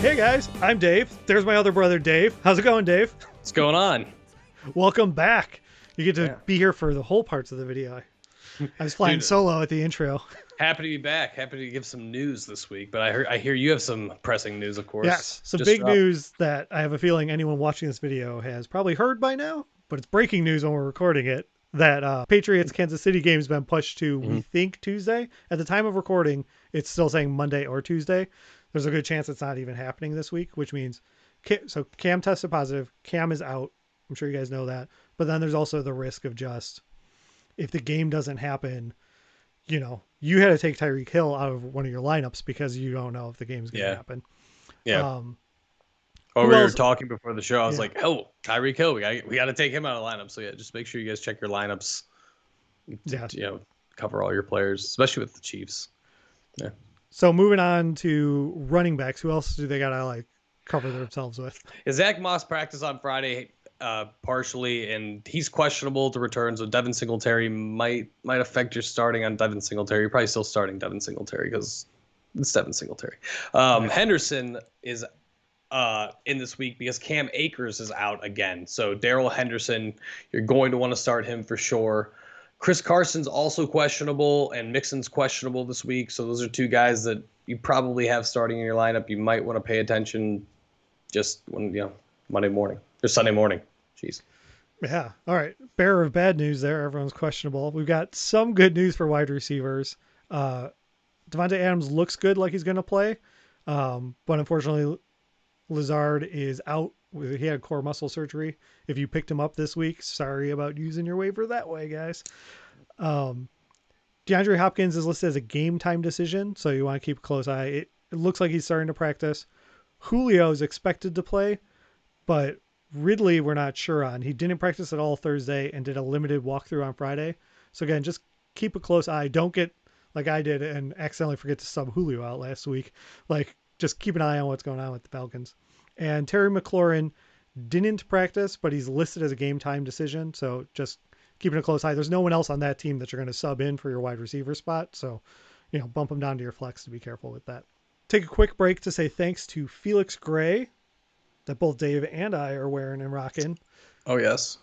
Hey guys, I'm Dave. There's my other brother, Dave. How's it going, Dave? What's going on? Welcome back. You get to be here for the whole parts of the video. I was flying solo at the intro. Happy to be back. Happy to give some news this week. But I hear you have some pressing news, of course. Yes, some big news that I have a feeling anyone watching this video has probably heard by now, but it's breaking news when we're recording it, that Patriots Kansas City game has been pushed to, we think, Tuesday. At the time of recording, it's still saying Monday or Tuesday. There's a good chance it's not even happening this week, which means, so Cam tested positive, Cam is out. I'm sure you guys know that. But then there's also the risk of just, if the game doesn't happen, you know, you had to take Tyreek Hill out of one of your lineups because you don't know if the game's going to happen. Yeah. We were talking before the show. I was like, oh, Tyreek Hill, we got to take him out of the lineup. So yeah, just make sure you guys check your lineups. You know, cover all your players, especially with the Chiefs. Yeah. So moving on to running backs, who else do they got to like cover themselves with? Zach Moss practiced on Friday partially, and he's questionable to return. So Devin Singletary might affect your starting on Devin Singletary. You're probably still starting Devin Singletary because it's Devin Singletary. Henderson is in this week because Cam Akers is out again. So Darrell Henderson, you're going to want to start him for sure. Chris Carson's also questionable, and Mixon's questionable this week. So those are two guys that you probably have starting in your lineup. You might want to pay attention just when, Monday morning or Sunday morning. Jeez. Yeah. All right. Bearer of bad news there. Everyone's questionable. We've got some good news for wide receivers. Devontae Adams looks good, like he's going to play. But unfortunately, Lazard is out. He had core muscle surgery. If you picked him up this week, sorry about using your waiver that way, guys. DeAndre Hopkins is listed as a game time decision, so you want to keep a close eye. It looks like he's starting to practice. Julio is expected to play, but Ridley we're not sure on. He didn't practice at all Thursday and did a limited walkthrough on Friday. So again, just keep a close eye. Don't get like I did and accidentally forget to sub Julio out last week. Like, just keep an eye on what's going on with the Falcons. And Terry McLaurin didn't practice, but he's listed as a game time decision. So just keeping a close eye. There's no one else on that team that you're going to sub in for your wide receiver spot. So, bump them down to your flex to be careful with that. Take a quick break to say thanks to Felix Gray that both Dave and I are wearing and rocking. Oh, yes.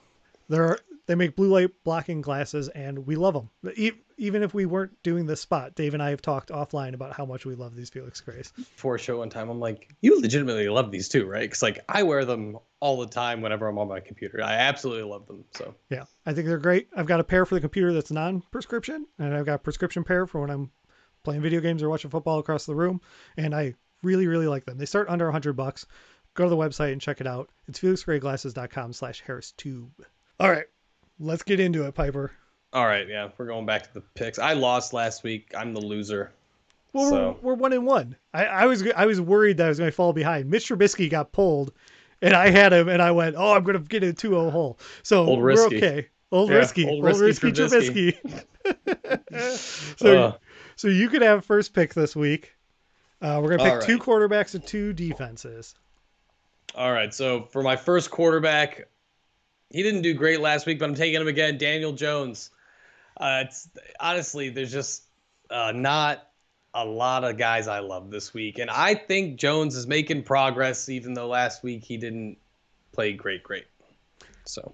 They make blue light blocking glasses, and we love them. Even if we weren't doing this spot, Dave and I have talked offline about how much we love these Felix Grays. Before a show one time, I'm like, you legitimately love these too, right? Because I wear them all the time whenever I'm on my computer. I absolutely love them. So yeah, I think they're great. I've got a pair for the computer that's non-prescription, and I've got a prescription pair for when I'm playing video games or watching football across the room. And I really, really like them. They start under $100. Go to the website and check it out. It's felixgrayglasses.com/HarrisTube. All right. Let's get into it, Pyper. All right, yeah, we're going back to the picks. I lost last week. I'm the loser. Well, we're 1-1. I was worried that I was going to fall behind. Mitch Trubisky got pulled, and I had him, and I went, "Oh, I'm going to get a 2-0 hole." So we're okay. Old risky Trubisky. So you could have first pick this week. We're going to pick two quarterbacks and two defenses. All right. So for my first quarterback. He didn't do great last week, but I'm taking him again. Daniel Jones. Honestly, there's just not a lot of guys I love this week. And I think Jones is making progress, even though last week he didn't play great. So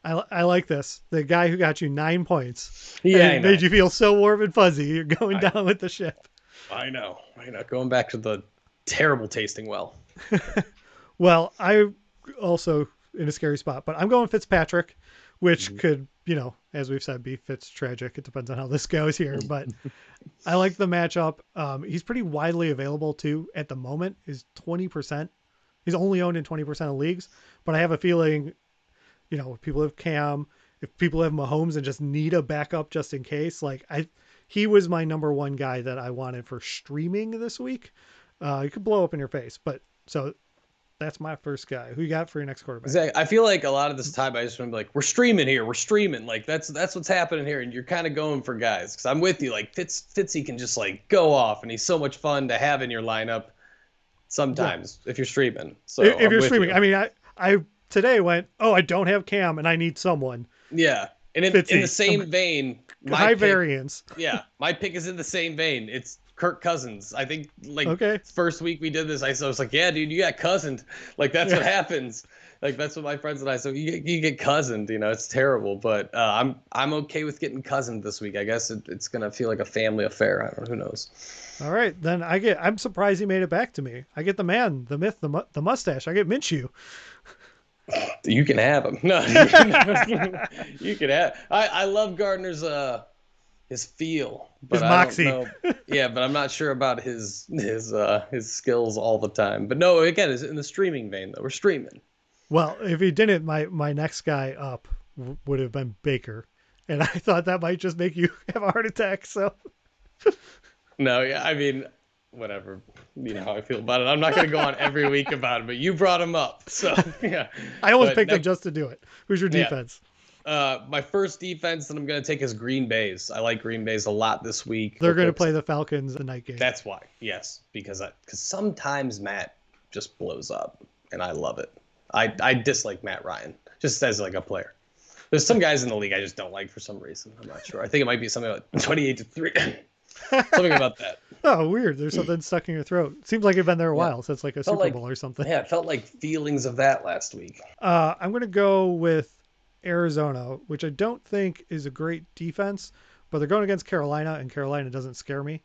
I like this. The guy who got you 9 points. Yeah, made you feel so warm and fuzzy. You're going down with the ship. I know. Going back to the terrible tasting well. Well, I also in a scary spot, but I'm going Fitzpatrick, which could, as we've said, be Fitz-tragic. It depends on how this goes here, but I like the matchup. He's pretty widely available too. At the moment is 20%. He's only owned in 20% of leagues, but I have a feeling, if people have Cam, if people have Mahomes and just need a backup just in case, he was my number one guy that I wanted for streaming this week. You could blow up in your face, but so that's my first guy. Who you got for your next quarterback? Exactly. I feel like a lot of this time I just want to be like, we're streaming here. We're streaming. Like that's what's happening here. And you're kind of going for guys. Because I'm with you. Like Fitzy can just go off. And he's so much fun to have in your lineup sometimes if you're streaming. So if you're streaming. I mean, I today went, I don't have Cam and I need someone. Yeah. And in the same vein, high variance. Yeah. My pick is in the same vein. It's Kirk Cousins. I think like Okay. first week we did this, I was like, yeah, dude, you got cousined. Like that's what happens. Like that's what my friends and I. So you get cousined. You know, it's terrible. But I'm okay with getting cousined this week. I guess it's gonna feel like a family affair. I don't know. Who knows? All right, then I'm surprised he made it back to me. I get the man, the myth, the mustache. I get Minshew. You can have him. No, you can have. I love Gardner's his feel, but His I moxie. don't know. Yeah, but I'm not sure about his skills all the time. But no, again, it's in the streaming vein though. We're streaming. Well, if he didn't, my next guy up would have been Baker, and I thought that might just make you have a heart attack. So. No, yeah, I mean, whatever. You know how I feel about it. I'm not going to go on every week about it, but you brought him up. So, yeah. I almost picked him just to do it. Who's your defense? My first defense that I'm going to take is Green Bay's. I like Green Bay's a lot this week. They're going to play the Falcons the night game. That's why. Yes, because sometimes Matt just blows up, and I love it. I dislike Matt Ryan, just as like a player. There's some guys in the league I just don't like for some reason. I'm not sure. I think it might be something like 28-3. Something about that. Oh, weird. There's something stuck in your throat. Seems like you've been there a while since like a Super Bowl or something. Yeah, it felt like feelings of that last week. I'm going to go with Arizona, which I don't think is a great defense, but they're going against Carolina, and Carolina doesn't scare me.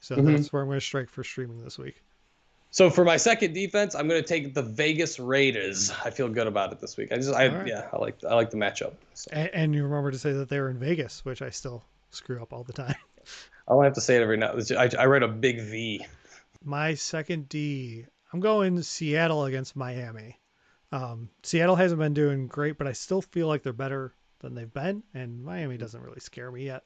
So that's where I'm going to strike for streaming this week. So for my second defense, I'm going to take the Vegas Raiders. I feel good about it this week. I like the matchup. So. And you remember to say that they're in Vegas, which I still screw up all the time. I don't have to say it every now. I write a big V. My second D, I'm going Seattle against Miami. Seattle hasn't been doing great, but I still feel like they're better than they've been, and Miami doesn't really scare me yet.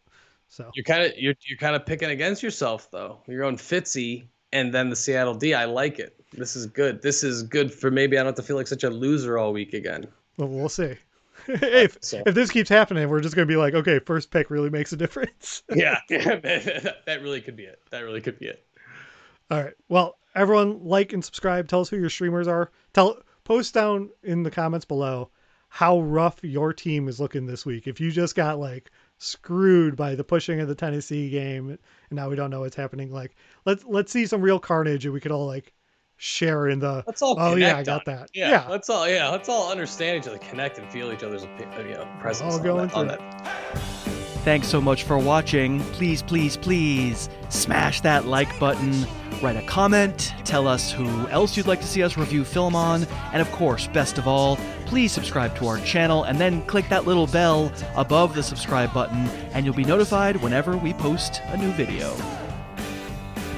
So you're kind of picking against yourself though. You're going Fitzy and then the Seattle D. I like it. This is good. This is good for maybe I don't have to feel like such a loser all week again. Well, we'll see. If this keeps happening, we're just going to be like, okay, first pick really makes a difference. Yeah, that really could be it. That really could be it. All right. Well, everyone like and subscribe. Tell us who your streamers are. Post down in the comments below how rough your team is looking this week. If you just got like screwed by the pushing of the Tennessee game and now we don't know what's happening, like let's see some real carnage and we could all like share in the I got that. Yeah. Let's all understand each other, connect and feel each other's presence all going on that. Thanks so much for watching. Please, please, please smash that like button, write a comment, tell us who else you'd like to see us review film on, and of course, best of all, please subscribe to our channel and then click that little bell above the subscribe button and you'll be notified whenever we post a new video.